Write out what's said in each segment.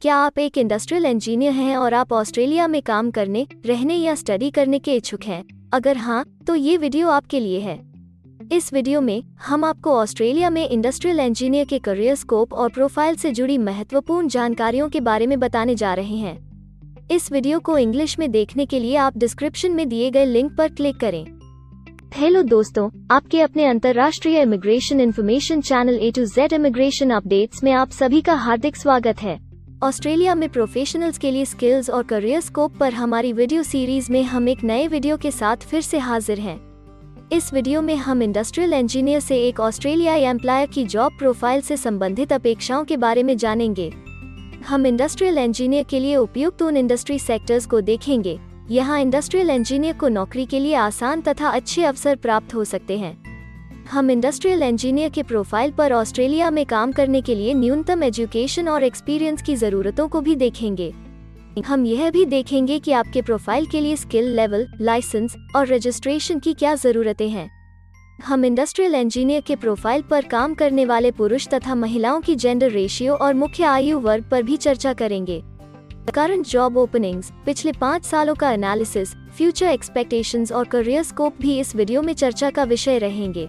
क्या आप एक इंडस्ट्रियल इंजीनियर हैं और आप ऑस्ट्रेलिया में काम करने, रहने या स्टडी करने के इच्छुक हैं? अगर हाँ, तो ये वीडियो आपके लिए है। इस वीडियो में हम आपको ऑस्ट्रेलिया में इंडस्ट्रियल इंजीनियर के करियर स्कोप और प्रोफाइल से जुड़ी महत्वपूर्ण जानकारियों के बारे में बताने जा रहे हैं। इस वीडियो को इंग्लिश में देखने के लिए आप डिस्क्रिप्शन में दिए गए लिंक पर क्लिक करें। हेलो दोस्तों, आपके अपने अंतर्राष्ट्रीय immigration information channel A to Z immigration updates में आप सभी का हार्दिक स्वागत है। ऑस्ट्रेलिया में प्रोफेशनल्स के लिए स्किल्स और करियर स्कोप पर हमारी वीडियो सीरीज में हम एक नए वीडियो के साथ फिर से हाजिर हैं। इस वीडियो में हम इंडस्ट्रियल इंजीनियर से एक ऑस्ट्रेलियाई एम्प्लॉयर की जॉब प्रोफाइल से संबंधित अपेक्षाओं के बारे में जानेंगे। हम इंडस्ट्रियल इंजीनियर के लिए उपयुक्त उन इंडस्ट्री सेक्टर्स को देखेंगे। यहाँ इंडस्ट्रियल इंजीनियर को नौकरी के लिए आसान तथा अच्छे अवसर प्राप्त हो सकते हैं। हम इंडस्ट्रियल इंजीनियर के प्रोफाइल पर ऑस्ट्रेलिया में काम करने के लिए न्यूनतम एजुकेशन और एक्सपीरियंस की ज़रूरतों को भी देखेंगे। हम यह भी देखेंगे कि आपके प्रोफाइल के लिए स्किल लेवल, लाइसेंस और रजिस्ट्रेशन की क्या ज़रूरतें हैं। हम इंडस्ट्रियल इंजीनियर के प्रोफाइल पर काम करने वाले पुरुष तथा महिलाओं की जेंडर रेशियो और मुख्य आयु वर्ग पर भी चर्चा करेंगे। करंट जॉब ओपनिंग्स, पिछले 5 सालों का एनालिसिस, फ्यूचर एक्सपेक्टेशंस और करियर स्कोप भी इस वीडियो में चर्चा का विषय रहेंगे।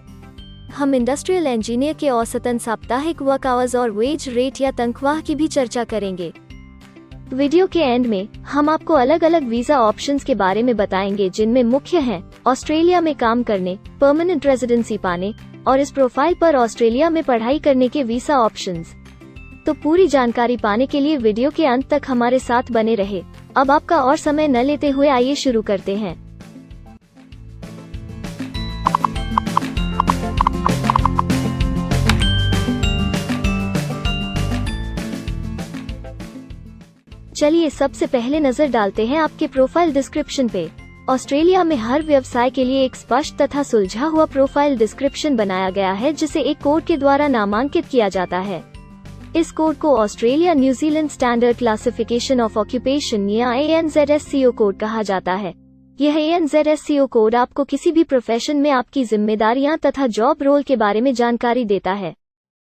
हम इंडस्ट्रियल इंजीनियर के औसतन साप्ताहिक वर्क आवर्स और वेज रेट या तनख्वाह की भी चर्चा करेंगे। वीडियो के एंड में हम आपको अलग अलग वीजा ऑप्शंस के बारे में बताएंगे, जिनमें मुख्य हैं ऑस्ट्रेलिया में काम करने, परमानेंट रेजिडेंसी पाने और इस प्रोफाइल पर ऑस्ट्रेलिया में पढ़ाई करने के वीजा ऑप्शंस। तो पूरी जानकारी पाने के लिए वीडियो के अंत तक हमारे साथ बने रहे। अब आपका और समय न लेते हुए आइए शुरू करते हैं। चलिए सबसे पहले नजर डालते हैं आपके प्रोफाइल डिस्क्रिप्शन पे। ऑस्ट्रेलिया में हर व्यवसाय के लिए एक स्पष्ट तथा सुलझा हुआ प्रोफाइल डिस्क्रिप्शन बनाया गया है, जिसे एक कोड के द्वारा नामांकित किया जाता है। इस कोड को Australia New Zealand standard classification of occupation या ANZSCO कोड कहा जाता है। यह ANZSCO कोड आपको किसी भी प्रोफेशन में आपकी जिम्मेदारियां तथा जॉब रोल के बारे में जानकारी देता है।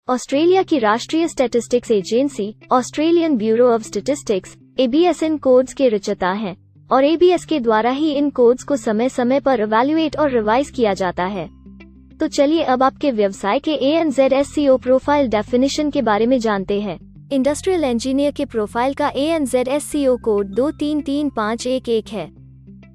ऑस्ट्रेलिया की राष्ट्रीय statistics agency, Australian bureau of statistics, ABS in codes के रचयिता हैं और ABS के द्वारा ही इन कोड्स को समय समय पर इवैल्यूएट और रिवाइज किया जाता है। तो चलिए अब आपके व्यवसाय के ANZSCO प्रोफाइल डेफिनेशन के बारे में जानते हैं। इंडस्ट्रियल इंजीनियर के प्रोफाइल का ANZSCO कोड 233511 है।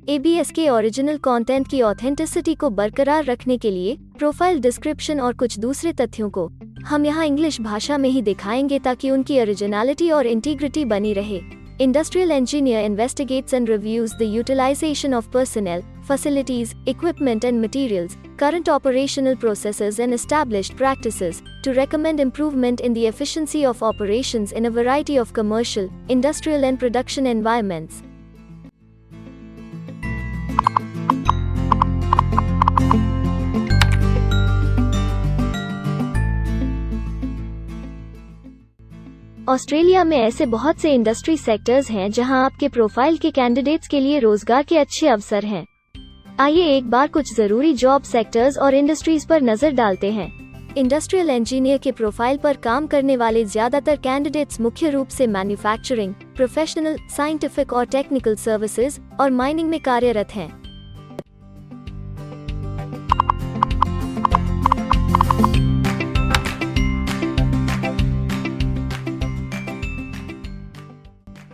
ABS के ओरिजिनल कंटेंट की ऑथेंटिसिटी को बरकरार रखने के लिए प्रोफाइल डिस्क्रिप्शन और कुछ दूसरे तथ्यों को हम यहाँ इंग्लिश भाषा में ही दिखाएंगे, ताकि उनकी ओरिजिनलिटी और इंटीग्रिटी बनी रहे। Industrial engineer investigates and reviews the utilization of personnel, facilities, equipment and materials, current operational processes and established practices, to recommend improvement in the efficiency of operations in a variety of commercial, industrial and production environments. Australia में ऐसे बहुत से industry sectors हैं जहां आपके profile के candidates के लिए रोजगार के अच्छे अवसर हैं। आइए एक बार कुछ जरूरी जॉब सेक्टर्स और इंडस्ट्रीज पर नजर डालते हैं। इंडस्ट्रियल इंजीनियर के प्रोफाइल पर काम करने वाले ज्यादातर कैंडिडेट्स मुख्य रूप से मैन्युफैक्चरिंग, प्रोफेशनल, साइंटिफिक और टेक्निकल सर्विसेज और माइनिंग में कार्यरत हैं।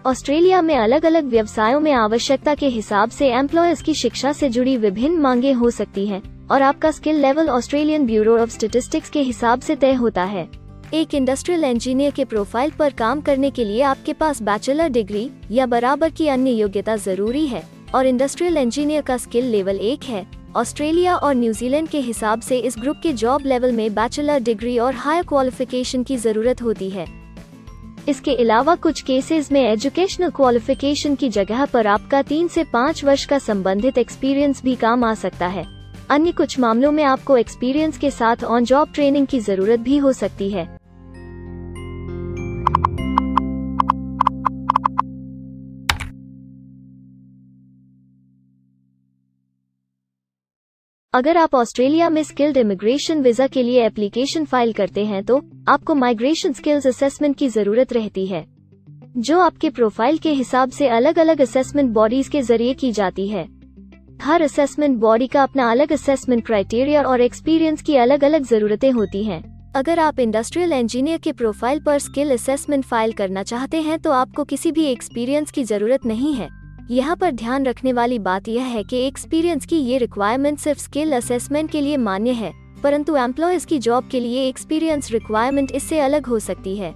ऑस्ट्रेलिया में अलग अलग व्यवसायों में आवश्यकता के हिसाब से एम्प्लॉयर्स की शिक्षा से जुड़ी विभिन्न मांगें हो सकती हैं और आपका skill level Australian bureau of statistics के हिसाब से तय होता है। एक इंडस्ट्रियल इंजीनियर के प्रोफाइल पर काम करने के लिए आपके पास बैचलर डिग्री या बराबर की अन्य योग्यता जरूरी है और इंडस्ट्रियल इंजीनियर का स्किल लेवल 1 है। ऑस्ट्रेलिया और न्यूजीलैंड के हिसाब से इस ग्रुप के जॉब लेवल में बैचलर डिग्री और हायर क्वालिफिकेशन की जरूरत होती है। इसके अलावा कुछ केसेस में एजुकेशनल क्वालिफिकेशन की जगह पर आपका 3 से 5 वर्ष का संबंधित एक्सपीरियंस भी काम आ सकता है। अन्य कुछ मामलों में आपको एक्सपीरियंस के साथ ऑन जॉब ट्रेनिंग की जरूरत भी हो सकती है। अगर आप ऑस्ट्रेलिया में स्किल्ड इमिग्रेशन वीजा के लिए एप्लीकेशन फाइल करते हैं तो आपको माइग्रेशन स्किल्स असेसमेंट की जरूरत रहती है। जो आपके प्रोफाइल के हिसाब से अलग अलग असेसमेंट बॉडीज के जरिए की जाती है। हर असेसमेंट बॉडी का अपना अलग असेसमेंट क्राइटेरिया और एक्सपीरियंस की अलग अलग जरूरतें होती हैं। अगर आप इंडस्ट्रियल इंजीनियर के प्रोफाइल पर स्किल असेसमेंट फाइल करना चाहते हैं तो आपको किसी भी एक्सपीरियंस की जरूरत नहीं है। यहाँ पर ध्यान रखने वाली बात यह है कि एक्सपीरियंस की ये रिक्वायरमेंट सिर्फ स्किल असेसमेंट के लिए मान्य है, परंतु एम्प्लॉयज की जॉब के लिए एक्सपीरियंस रिक्वायरमेंट इससे अलग हो सकती है।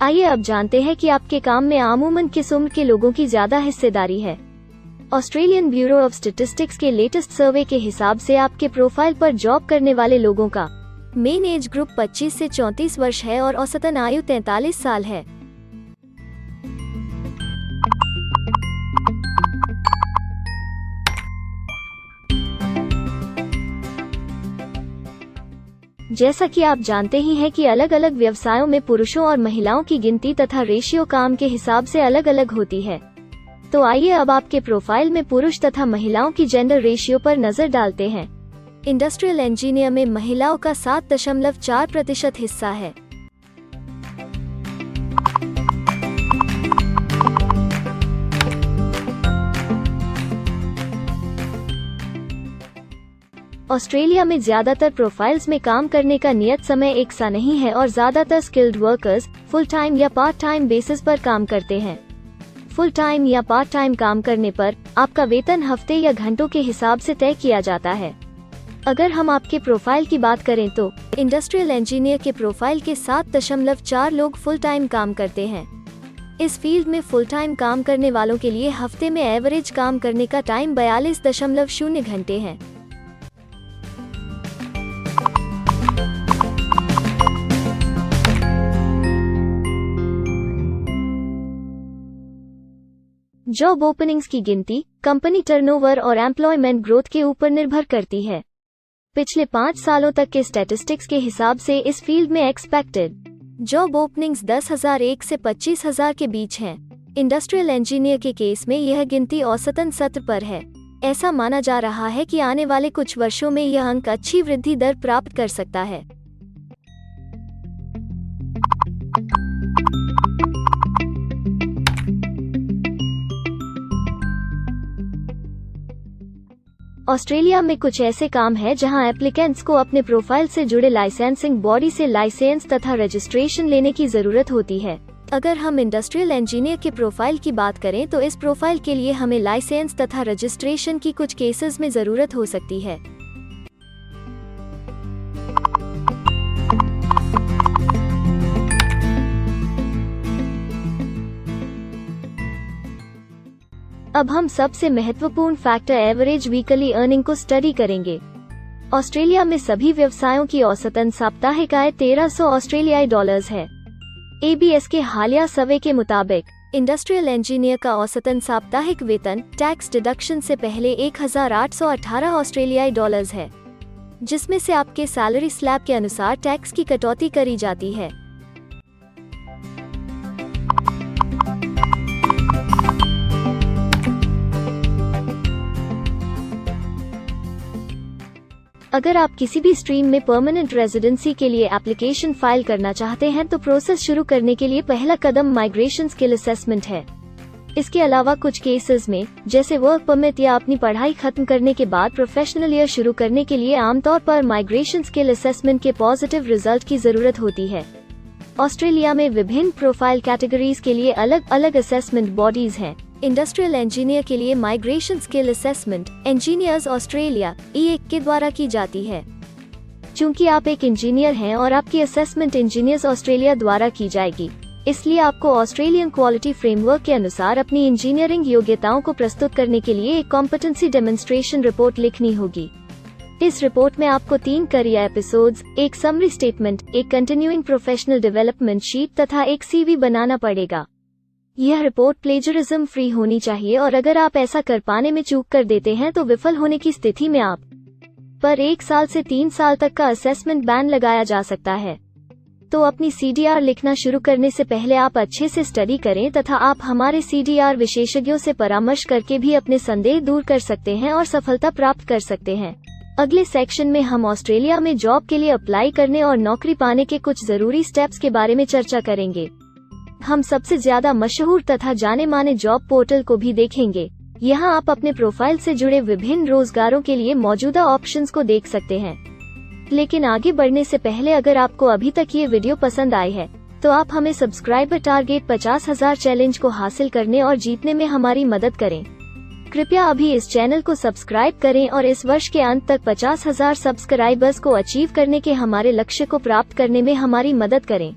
आइए अब जानते हैं कि आपके काम में आमूमन किस उम्र के लोगों की ज्यादा हिस्सेदारी है। ऑस्ट्रेलियन ब्यूरो ऑफ स्टैटिस्टिक्स के लेटेस्ट सर्वे के हिसाब से आपके प्रोफाइल पर जॉब करने वाले लोगों का मेन एज ग्रुप 25 से 34 वर्ष है और औसतन आयु 43 साल है। जैसा कि आप जानते ही हैं कि अलग अलग व्यवसायों में पुरुषों और महिलाओं की गिनती तथा रेशियो काम के हिसाब से अलग अलग होती है। तो आइए अब आपके प्रोफाइल में पुरुष तथा महिलाओं की जेंडर रेशियो पर नजर डालते हैं। इंडस्ट्रियल इंजीनियर में महिलाओं का 7.4% हिस्सा है। ऑस्ट्रेलिया में ज्यादातर प्रोफाइल्स में काम करने का नियत समय एक सा नहीं है और ज्यादातर स्किल्ड वर्कर्स फुल टाइम या पार्ट टाइम बेसिस पर काम करते हैं। फुल टाइम या पार्ट टाइम काम करने पर आपका वेतन हफ्ते या घंटों के हिसाब से तय किया जाता है। अगर हम आपके प्रोफाइल की बात करें तो इंडस्ट्रियल इंजीनियर के प्रोफाइल के 7.4 लोग फुल टाइम काम करते हैं। इस फील्ड में फुल टाइम काम करने वालों के लिए हफ्ते में एवरेज काम करने का टाइम 42.0 घंटे है। जॉब ओपनिंग्स की गिनती कंपनी टर्नओवर और एम्प्लॉयमेंट ग्रोथ के ऊपर निर्भर करती है। पिछले 5 सालों तक के स्टैटिस्टिक्स के हिसाब से इस फील्ड में एक्सपेक्टेड जॉब ओपनिंग्स 10,001 से 25,000 के बीच हैं। इंडस्ट्रियल इंजीनियर के केस में यह गिनती औसतन 70 पर है। ऐसा माना जा रहा है कि आने वाले कुछ वर्षों में यह अंक अच्छी वृद्धि दर प्राप्त कर सकता है। ऑस्ट्रेलिया में कुछ ऐसे काम हैं जहां एप्लीकेंट्स को अपने प्रोफाइल से जुड़े लाइसेंसिंग बॉडी से लाइसेंस तथा रजिस्ट्रेशन लेने की जरूरत होती है। अगर हम इंडस्ट्रियल इंजीनियर के प्रोफाइल की बात करें तो इस प्रोफाइल के लिए हमें लाइसेंस तथा रजिस्ट्रेशन की कुछ केसेस में जरूरत हो सकती है। अब हम सबसे महत्वपूर्ण फैक्टर एवरेज वीकली अर्निंग को स्टडी करेंगे। ऑस्ट्रेलिया में सभी व्यवसायों की औसतन साप्ताहिक आय 1300 ऑस्ट्रेलियाई डॉलर्स है। ABS के हालिया सर्वे के मुताबिक इंडस्ट्रियल इंजीनियर का औसतन साप्ताहिक वेतन टैक्स डिडक्शन से पहले 1818 ऑस्ट्रेलियाई डॉलर्स है, जिसमें से आपके सैलरी स्लैब के अनुसार टैक्स की कटौती करी जाती है। अगर आप किसी भी स्ट्रीम में परमानेंट रेजिडेंसी के लिए एप्लीकेशन फाइल करना चाहते हैं तो प्रोसेस शुरू करने के लिए पहला कदम माइग्रेशन स्किल असेसमेंट है। इसके अलावा कुछ केसेस में जैसे वर्क परमिट या अपनी पढ़ाई खत्म करने के बाद प्रोफेशनल ईयर शुरू करने के लिए आमतौर पर माइग्रेशन स्किल असेसमेंट के पॉजिटिव रिजल्ट की जरूरत होती है। ऑस्ट्रेलिया में विभिन्न प्रोफाइल कैटेगरीज के लिए अलग अलग असेसमेंट बॉडीज हैं। इंडस्ट्रियल इंजीनियर के लिए migration skill assessment engineers Australia (EAC) के द्वारा की जाती है। चूंकि आप एक इंजीनियर हैं और आपकी असेसमेंट इंजीनियर्स ऑस्ट्रेलिया द्वारा की जाएगी, इसलिए आपको ऑस्ट्रेलियन क्वालिटी फ्रेमवर्क के अनुसार अपनी इंजीनियरिंग योग्यताओं को प्रस्तुत करने के लिए एक कॉम्पिटेंसी डेमोन्स्ट्रेशन रिपोर्ट लिखनी होगी। इस रिपोर्ट में आपको 3 करियर एपिसोड्स, एक समरी स्टेटमेंट, एक कंटिन्यूइंग प्रोफेशनल डेवलपमेंट शीट तथा एक CV बनाना पड़ेगा। यह रिपोर्ट प्लेजरिज्म फ्री होनी चाहिए और अगर आप ऐसा कर पाने में चूक कर देते हैं तो विफल होने की स्थिति में आप पर 1 साल से 3 साल तक का असेसमेंट बैन लगाया जा सकता है। तो अपनी CDR लिखना शुरू करने से पहले आप अच्छे से स्टडी करें तथा आप हमारे CDR विशेषज्ञों से परामर्श करके भी अपने संदेह दूर कर सकते हैं और सफलता प्राप्त कर सकते हैं। अगले सेक्शन में हम ऑस्ट्रेलिया में जॉब के लिए अप्लाई करने और नौकरी पाने के कुछ जरूरी स्टेप्स के बारे में चर्चा करेंगे। हम सबसे ज्यादा मशहूर तथा जाने माने जॉब पोर्टल को भी देखेंगे। यहाँ आप अपने प्रोफाइल से जुड़े विभिन्न रोजगारों के लिए मौजूदा ऑप्शंस को देख सकते हैं। लेकिन आगे बढ़ने से पहले अगर आपको अभी तक ये वीडियो पसंद आई है तो आप हमें सब्सक्राइबर टारगेट 50,000 चैलेंज को हासिल करने और जीतने में हमारी मदद करें। कृपया अभी इस चैनल को सब्सक्राइब करें और इस वर्ष के अंत तक 50,000 सब्सक्राइबर्स को अचीव करने के हमारे लक्ष्य को प्राप्त करने में हमारी मदद करें।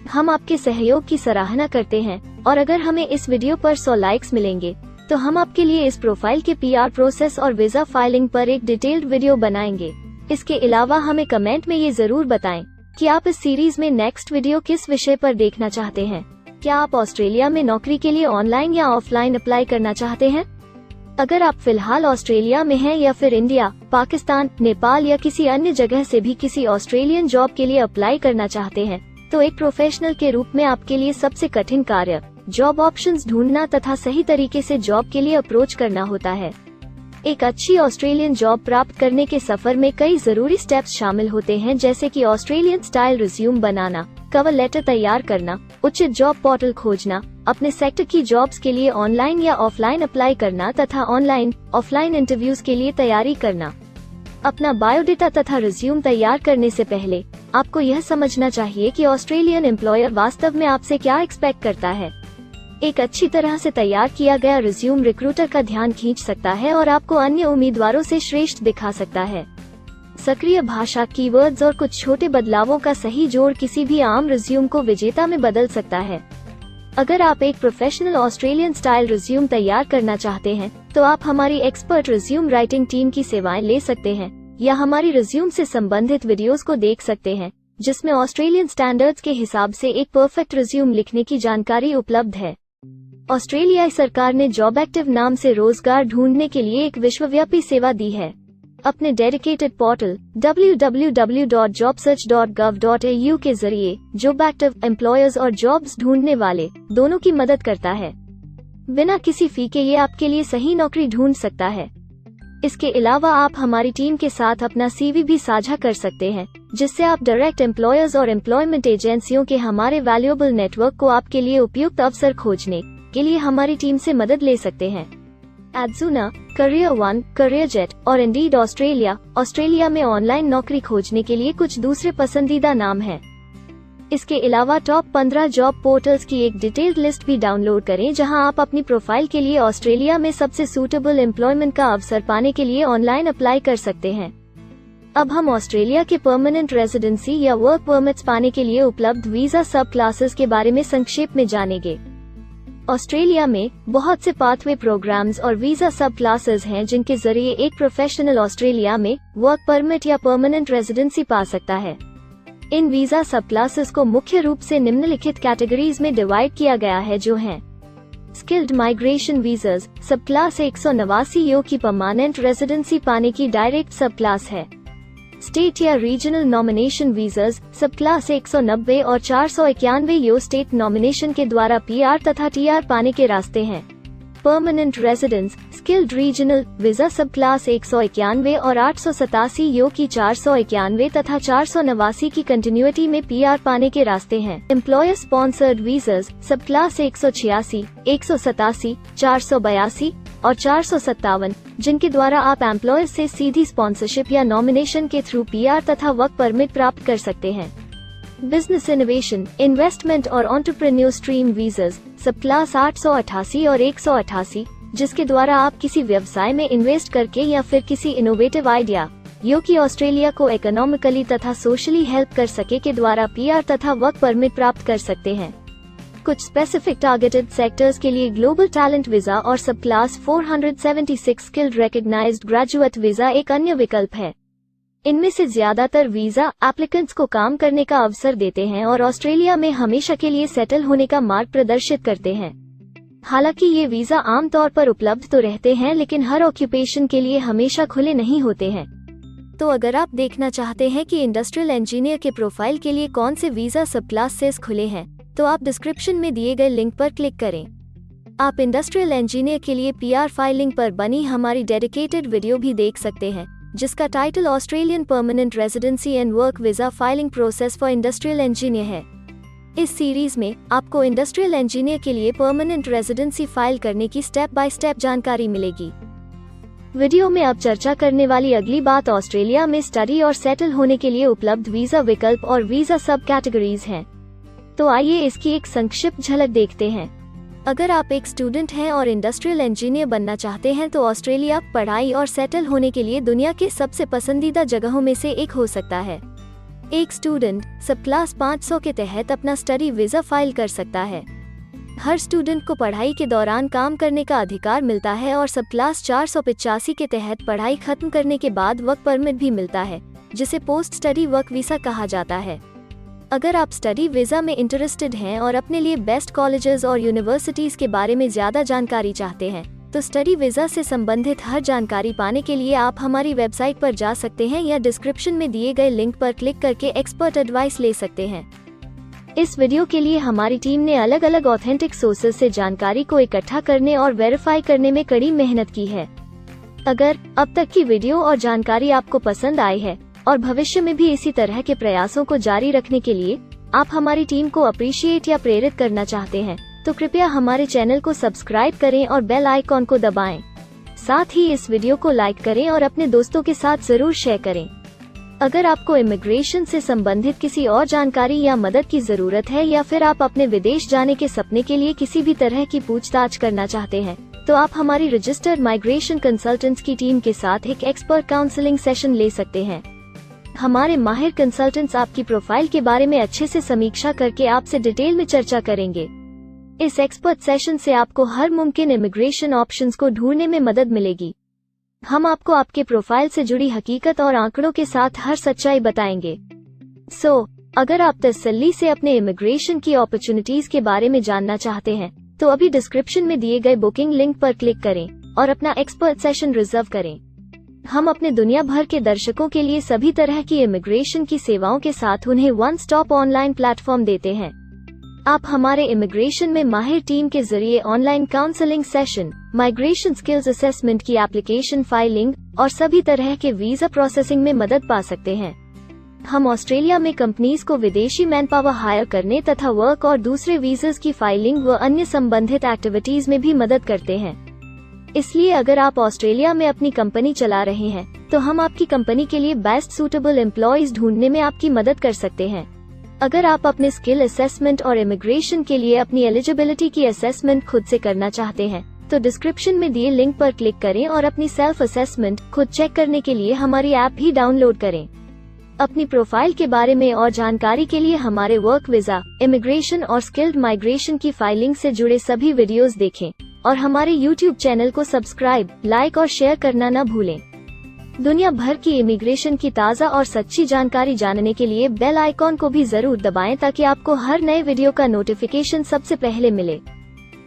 हम आपके सहयोग की सराहना करते हैं और अगर हमें इस वीडियो पर 100 लाइक्स मिलेंगे तो हम आपके लिए इस प्रोफाइल के PR प्रोसेस और वीजा फाइलिंग पर एक डिटेल्ड वीडियो बनाएंगे। इसके अलावा हमें कमेंट में ये जरूर बताएं कि आप इस सीरीज में नेक्स्ट वीडियो किस विषय पर देखना चाहते हैं। क्या आप ऑस्ट्रेलिया में नौकरी के लिए ऑनलाइन या ऑफलाइन अप्लाई करना चाहते हैं? अगर आप फिलहाल ऑस्ट्रेलिया में हैं या फिर इंडिया, पाकिस्तान, नेपाल या किसी अन्य जगह से भी किसी ऑस्ट्रेलियन जॉब के लिए अप्लाई करना चाहते हैं, तो एक प्रोफेशनल के रूप में आपके लिए सबसे कठिन कार्य जॉब ऑप्शंस ढूंढना तथा सही तरीके से जॉब के लिए अप्रोच करना होता है। एक अच्छी ऑस्ट्रेलियन जॉब प्राप्त करने के सफर में कई जरूरी स्टेप्स शामिल होते हैं, जैसे कि ऑस्ट्रेलियन स्टाइल रिज्यूम बनाना, कवर लेटर तैयार करना, उचित जॉब पोर्टल खोजना, अपने सेक्टर की जॉब्स के लिए ऑनलाइन या ऑफलाइन अप्लाई करना तथा ऑनलाइन ऑफलाइन इंटरव्यूज के लिए तैयारी करना। अपना बायोडेटा तथा रिज्यूम तैयार करने से पहले आपको यह समझना चाहिए कि ऑस्ट्रेलियन एम्प्लॉयर वास्तव में आपसे क्या एक्सपेक्ट करता है। एक अच्छी तरह से तैयार किया गया रिज्यूम रिक्रूटर का ध्यान खींच सकता है और आपको अन्य उम्मीदवारों से श्रेष्ठ दिखा सकता है। सक्रिय भाषा, कीवर्ड्स और कुछ छोटे बदलावों का सही जोड़ किसी भी आम रिज्यूम को विजेता में बदल सकता है। अगर आप एक प्रोफेशनल ऑस्ट्रेलियन स्टाइल रिज्यूम तैयार करना चाहते हैं तो आप हमारी एक्सपर्ट रिज्यूम राइटिंग टीम की सेवाएं ले सकते हैं या हमारी रिज्यूम से संबंधित वीडियोस को देख सकते हैं, जिसमें ऑस्ट्रेलियन स्टैंडर्ड्स के हिसाब से एक परफेक्ट रिज्यूम लिखने की जानकारी उपलब्ध है। ऑस्ट्रेलियाई सरकार ने जॉब एक्टिव नाम से रोजगार ढूंढने के लिए एक विश्वव्यापी सेवा दी है। अपने डेडिकेटेड पोर्टल www.jobsearch.gov.au के जरिए जॉब एक्टिव एम्प्लॉयर्स और जॉब्स ढूंढने वाले दोनों की मदद करता है। बिना किसी फी के ये आपके लिए सही नौकरी ढूंढ सकता है। इसके अलावा आप हमारी टीम के साथ अपना CV भी साझा कर सकते हैं, जिससे आप डायरेक्ट एम्प्लॉयर्स और एम्प्लॉयमेंट एजेंसियों के हमारे वैल्यूएबल नेटवर्क को आपके लिए उपयुक्त अवसर खोजने के लिए हमारी टीम से मदद ले सकते हैं। एडजुना, करियर वन, करियर जेट और इंडीड ऑस्ट्रेलिया में ऑनलाइन नौकरी खोजने के लिए कुछ दूसरे पसंदीदा नाम हैं। इसके अलावा टॉप 15 जॉब पोर्टल्स की एक डिटेल्ड लिस्ट भी डाउनलोड करें, जहां आप अपनी प्रोफाइल के लिए ऑस्ट्रेलिया में सबसे सूटेबल एम्प्लॉयमेंट का अवसर पाने के लिए ऑनलाइन अप्लाई कर सकते हैं। अब हम ऑस्ट्रेलिया के परमानेंट रेजिडेंसी या वर्क परमिट्स पाने के लिए उपलब्ध वीजा सब क्लासेस के बारे में संक्षेप में जानेंगे। ऑस्ट्रेलिया में बहुत से पाथवे प्रोग्राम्स और वीजा सब क्लासेस हैं, जिनके जरिए एक प्रोफेशनल ऑस्ट्रेलिया में वर्क परमिट या परमानेंट रेजिडेंसी पा सकता है। इन वीजा सब क्लासेस को मुख्य रूप से निम्नलिखित कैटेगरीज में डिवाइड किया गया है, जो हैं स्किल्ड माइग्रेशन वीजास सब क्लास 189 यो की परमानेंट रेजिडेंसी पाने की डायरेक्ट सब क्लास है। स्टेट या रीजनल नॉमिनेशन वीजास सब क्लास 190 और 491 यो स्टेट नॉमिनेशन के द्वारा PR तथा TR पाने के रास्ते हैं। Permanent residence skilled regional visa सब क्लास 191 और 887 यो की 491 तथा 489 की कंटिन्यूटी में PR पाने के रास्ते हैं। एम्प्लॉयर स्पॉन्सर्ड वीजास सब क्लास 186, 187, 482 और 457, जिनके द्वारा आप एम्प्लॉयर से सीधी स्पॉन्सरशिप या नॉमिनेशन के थ्रू PR तथा वर्क परमिट प्राप्त कर सकते हैं। बिजनेस इनोवेशन, इन्वेस्टमेंट और एंटरप्रेन्योर स्ट्रीम वीजास सब क्लास 888 और 188, जिसके द्वारा आप किसी व्यवसाय में इन्वेस्ट करके या फिर किसी इनोवेटिव आइडिया जो कि ऑस्ट्रेलिया को इकोनॉमिकली तथा सोशली हेल्प कर सके के द्वारा PR तथा वर्क परमिट प्राप्त कर सकते हैं। कुछ स्पेसिफिक टारगेटेड सेक्टर्स के लिए ग्लोबल टैलेंट वीजा और सब 476 skilled recognised graduate visa एक अन्य विकल्प है। इनमें से ज्यादातर वीजा एप्लीकेंट्स को काम करने का अवसर देते हैं और ऑस्ट्रेलिया में हमेशा के लिए सेटल होने का मार्ग प्रदर्शित करते हैं। हालांकि ये वीजा आमतौर पर उपलब्ध तो रहते हैं, लेकिन हर ऑक्यूपेशन के लिए हमेशा खुले नहीं होते हैं। तो अगर आप देखना चाहते हैं कि इंडस्ट्रियल इंजीनियर के प्रोफाइल के लिए कौन से वीज़ा सब क्लासेस खुले हैं, तो आप डिस्क्रिप्शन में दिए गए लिंक पर क्लिक करें। आप इंडस्ट्रियल इंजीनियर के लिए PR फाइलिंग पर बनी हमारी डेडिकेटेड वीडियो भी देख सकते हैं, जिसका title Australian permanent residency and work visa filing process for industrial engineer है। इस सीरीज में आपको इंडस्ट्रियल इंजीनियर के लिए परमानेंट रेजिडेंसी फाइल करने की स्टेप बाय स्टेप जानकारी मिलेगी। वीडियो में अब चर्चा करने वाली अगली बात ऑस्ट्रेलिया में स्टडी और सेटल होने के लिए उपलब्ध वीजा विकल्प और वीजा सब कैटेगरीज हैं। तो आइए इसकी एक संक्षिप्त झलक देखते हैं। अगर आप एक स्टूडेंट हैं और इंडस्ट्रियल इंजीनियर बनना चाहते हैं तो ऑस्ट्रेलिया पढ़ाई और सेटल होने के लिए दुनिया के सबसे पसंदीदा जगहों में से एक हो सकता है। एक स्टूडेंट सब क्लास 500 के तहत अपना स्टडी वीजा फाइल कर सकता है। हर स्टूडेंट को पढ़ाई के दौरान काम करने का अधिकार मिलता है और सब क्लास 485 के तहत पढ़ाई खत्म करने के बाद वर्क परमिट भी मिलता है, जिसे पोस्ट स्टडी वर्क वीसा कहा जाता है। अगर आप स्टडी वीजा में इंटरेस्टेड हैं और अपने लिए बेस्ट कॉलेजेस और यूनिवर्सिटीज के बारे में ज्यादा जानकारी चाहते हैं, तो स्टडी वीजा से संबंधित हर जानकारी पाने के लिए आप हमारी वेबसाइट पर जा सकते हैं या डिस्क्रिप्शन में दिए गए लिंक पर क्लिक करके एक्सपर्ट एडवाइस ले सकते हैं। इस वीडियो के लिए हमारी टीम ने अलग अलग ऑथेंटिक सोर्सेज से जानकारी को इकट्ठा करने और वेरीफाई करने में कड़ी मेहनत की है। अगर अब तक की वीडियो और जानकारी आपको पसंद आई है और भविष्य में भी इसी तरह के प्रयासों को जारी रखने के लिए आप हमारी टीम को अप्रिशिएट या प्रेरित करना चाहते हैं, तो कृपया हमारे चैनल को सब्सक्राइब करें और बेल आइकॉन को दबाएं। साथ ही इस वीडियो को लाइक करें और अपने दोस्तों के साथ जरूर शेयर करें। अगर आपको इमिग्रेशन से संबंधित किसी और जानकारी या मदद की जरूरत है या फिर आप अपने विदेश जाने के सपने के लिए किसी भी तरह की पूछताछ करना चाहते हैं, तो आप हमारी रजिस्टर्ड माइग्रेशन कंसल्टेंट्स की टीम के साथ एक एक्सपर्ट काउंसलिंग सेशन ले सकते हैं। हमारे माहिर कंसल्टेंट्स आपकी प्रोफाइल के बारे में अच्छे से समीक्षा करके आपसे डिटेल में चर्चा करेंगे। इस एक्सपर्ट सेशन से आपको हर मुमकिन इमिग्रेशन ऑप्शंस को ढूंढने में मदद मिलेगी। हम आपको आपके प्रोफाइल से जुड़ी हकीकत और आंकड़ों के साथ हर सच्चाई बताएंगे। अगर आप तसल्ली से अपने इमिग्रेशन की अपॉर्चुनिटीज के बारे में जानना चाहते हैं, तो अभी डिस्क्रिप्शन में दिए गए बुकिंग लिंक पर क्लिक करें और अपना एक्सपर्ट सेशन रिजर्व करें। हम अपने दुनिया भर के दर्शकों के लिए सभी तरह की इमिग्रेशन की सेवाओं के साथ उन्हें वन स्टॉप ऑनलाइन प्लेटफॉर्म देते हैं। आप हमारे इमिग्रेशन में माहिर टीम के जरिए online counselling session, migration skills assessment की एप्लीकेशन फाइलिंग और सभी तरह के वीजा प्रोसेसिंग में मदद पा सकते हैं। हम ऑस्ट्रेलिया में कंपनीज को विदेशी मैन पावर हायर करने तथा वर्क और दूसरे वीजास की फाइलिंग व अन्य संबंधित एक्टिविटीज में भी मदद करते हैं। इसलिए अगर आप ऑस्ट्रेलिया में अपनी कंपनी चला रहे हैं, तो हम आपकी कंपनी के लिए बेस्ट सूटेबल एम्प्लॉयज ढूंढने में आपकी मदद कर सकते हैं। अगर आप अपने स्किल असेसमेंट और इमिग्रेशन के लिए अपनी एलिजिबिलिटी की असेसमेंट खुद से करना चाहते हैं, तो डिस्क्रिप्शन में दिए लिंक पर क्लिक करें और अपनी सेल्फ असेसमेंट खुद चेक करने के लिए हमारी ऐप भी डाउनलोड करें। अपनी प्रोफाइल के बारे में और जानकारी के लिए हमारे वर्क वीजा, इमिग्रेशन और स्किल्ड माइग्रेशन की फाइलिंग से जुड़े सभी वीडियोस देखें और हमारे YouTube चैनल को सब्सक्राइब, लाइक और शेयर करना न भूलें। दुनिया भर की इमिग्रेशन की ताज़ा और सच्ची जानकारी जानने के लिए बेल आइकॉन को भी जरूर दबाएं ताकि आपको हर नए वीडियो का नोटिफिकेशन सबसे पहले मिले।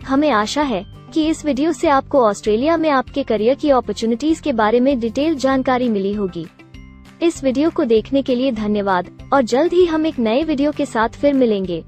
हमें आशा है कि इस वीडियो से आपको ऑस्ट्रेलिया में आपके करियर की अपॉर्चुनिटीज के बारे में डिटेल जानकारी मिली होगी। इस वीडियो को देखने के लिए धन्यवाद और जल्द ही हम एक नए वीडियो के साथ फिर मिलेंगे।